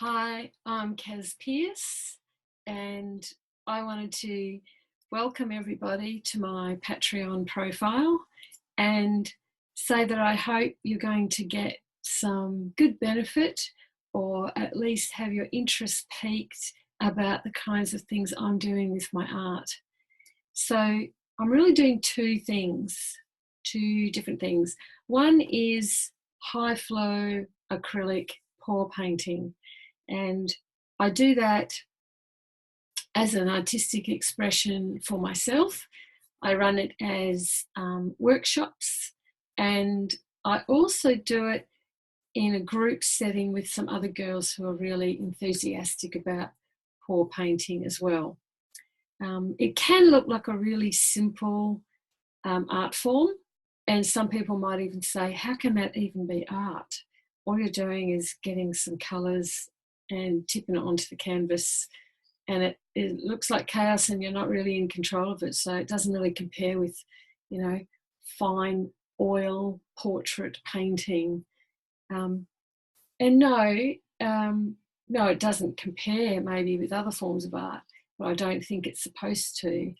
Hi, I'm Peirce, and I wanted to welcome everybody to my Patreon profile and say that I hope you're going to get some good benefit or at least have your interest piqued about the kinds of things I'm doing with my art. So I'm really doing two different things. One is high flow acrylic pour painting. And I do that as an artistic expression for myself. I run it as workshops, and I also do it in a group setting with some other girls who are really enthusiastic about pour painting as well. It can look like a really simple art form, and some people might even say, how can that even be art? All you're doing is getting some colours and tipping it onto the canvas, and it looks like chaos and you're not really in control of it. So it doesn't really compare with, fine oil portrait painting. And no, it doesn't compare maybe with other forms of art, but I don't think it's supposed to.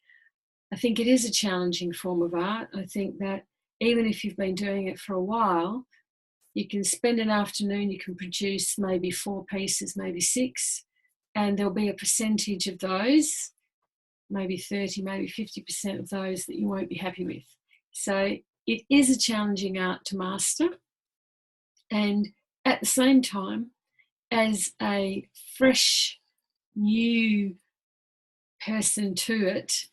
I think it is a challenging form of art. I think that even if you've been doing it for a while, you can spend an afternoon, you can produce maybe 4 pieces, maybe 6, and there'll be a percentage of those, maybe 30, maybe 50% of those that you won't be happy with. So it is a challenging art to master. And at the same time, as a fresh, new person to it,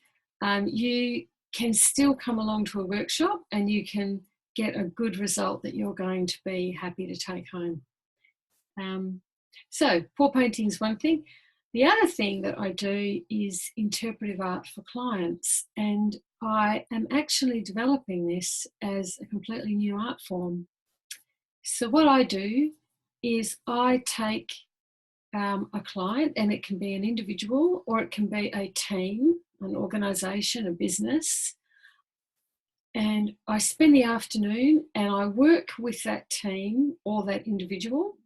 you can still come along to a workshop and you can get a good result that you're going to be happy to take home. So pour painting is one thing. The other thing that I do is interpretive art for clients, and I am actually developing this as a completely new art form. So what I do is I take a client, and it can be an individual or it can be a team, an organisation, a business, and I spend the afternoon and I work with that team or that individual,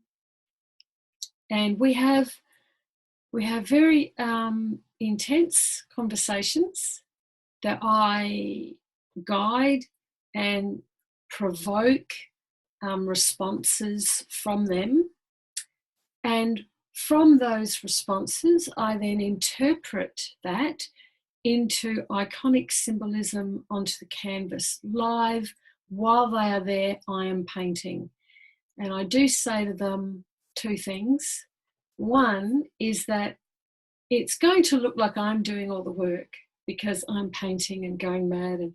and we have very intense conversations that I guide and provoke responses from them. And from those responses, I then interpret that into iconic symbolism onto the canvas live. While they are there, I am painting. And I do say to them 2 things. One is that it's going to look like I'm doing all the work because I'm painting and going mad and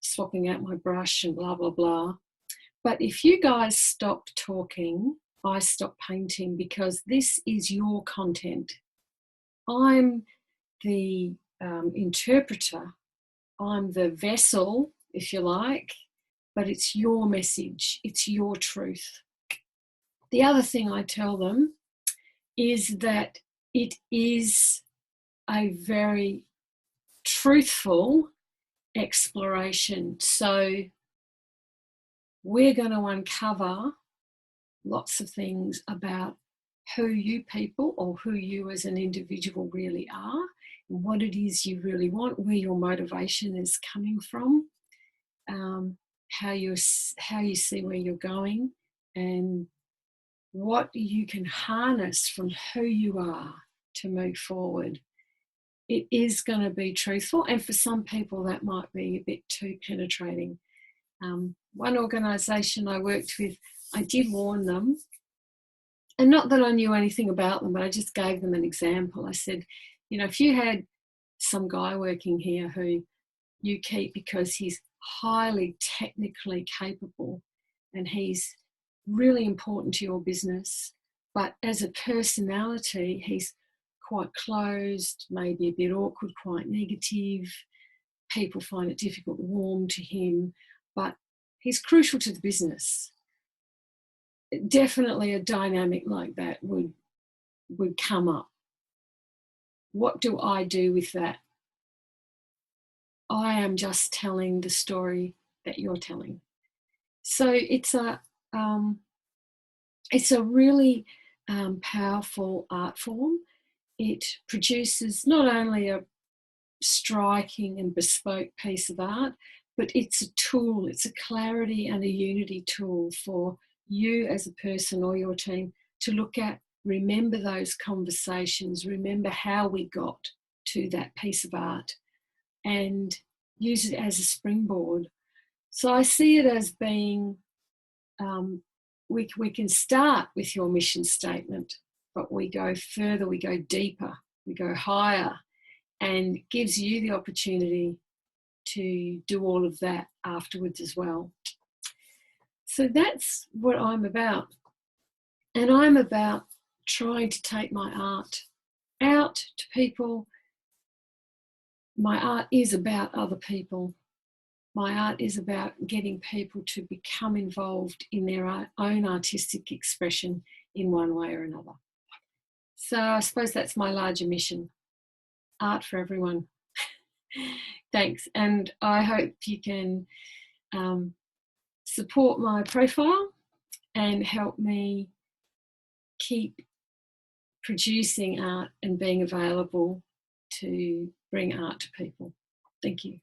swapping out my brush and blah, blah, blah. But if you guys stop talking, I stop painting, because this is your content. I'm the interpreter, I'm the vessel, if you like, but it's your message, it's your truth. The other thing I tell them is that it is a very truthful exploration. So we're going to uncover lots of things about who you people or who you as an individual really are, what it is you really want, where your motivation is coming from, how you see where you're going, and what you can harness from who you are to move forward. It is going to be truthful, and for some people that might be a bit too penetrating. One organisation I worked with, I did warn them, and not that I knew anything about them, but I just gave them an example. I said, if you had some guy working here who you keep because he's highly technically capable and he's really important to your business, but as a personality, he's quite closed, maybe a bit awkward, quite negative. People find it difficult to warm to him, but he's crucial to the business. Definitely a dynamic like that would come up. What do I do with that? I am just telling the story that you're telling. So it's a really powerful art form. It produces not only a striking and bespoke piece of art, but it's a tool, it's a clarity and a unity tool for you as a person or your team to look at, remember those conversations, remember how we got to that piece of art, and use it as a springboard. So I see it as being, we can start with your mission statement, but we go further, we go deeper, we go higher, and it gives you the opportunity to do all of that afterwards as well. So that's what I'm about. And I'm about trying to take my art out to people. My art is about other people. My art is about getting people to become involved in their own artistic expression in one way or another. So I suppose that's my larger mission. Art for everyone. Thanks. And I hope you can support my profile and help me keep producing art and being available to bring art to people. Thank you.